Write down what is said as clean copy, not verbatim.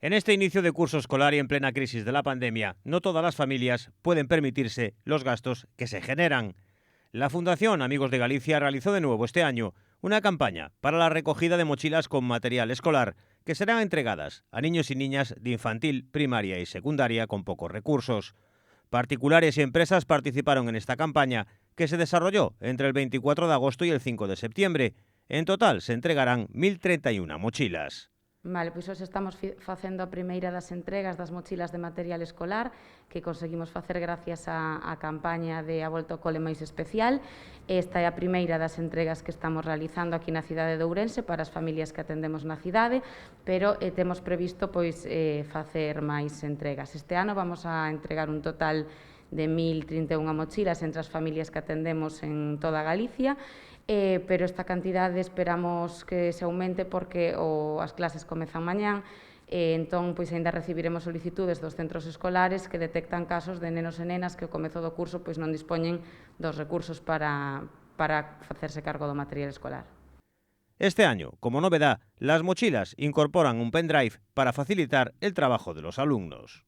En este inicio de curso escolar y en plena crisis de la pandemia, no todas las familias pueden permitirse los gastos que se generan. La Fundación Amigos de Galicia realizó de nuevo este año una campaña para la recogida de mochilas con material escolar que serán entregadas a niños y niñas de infantil, primaria y secundaria con pocos recursos. Particulares y empresas participaron en esta campaña, que se desarrolló entre el 24 de agosto y el 5 de septiembre. En total se entregarán 1.031 mochilas. Vale, pois hoxe estamos facendo a primeira das entregas das mochilas de material escolar que conseguimos facer gracias á campaña de A Volta ao Cole máis especial. Esta é a primeira das entregas que estamos realizando aquí na cidade de Ourense para as familias que atendemos na cidade, pero temos previsto facer máis entregas. Este ano vamos a entregar un total de 1.031 mochilas entre as familias que atendemos en toda Galicia, pero esta cantidade esperamos que se aumente porque as clases comezan mañán, entón aínda recibiremos solicitudes dos centros escolares que detectan casos de nenos e nenas que ao comezo do curso non dispoñen dos recursos para facerse cargo do material escolar. Este año, como novedad, las mochilas incorporan un pendrive para facilitar el trabajo de los alumnos.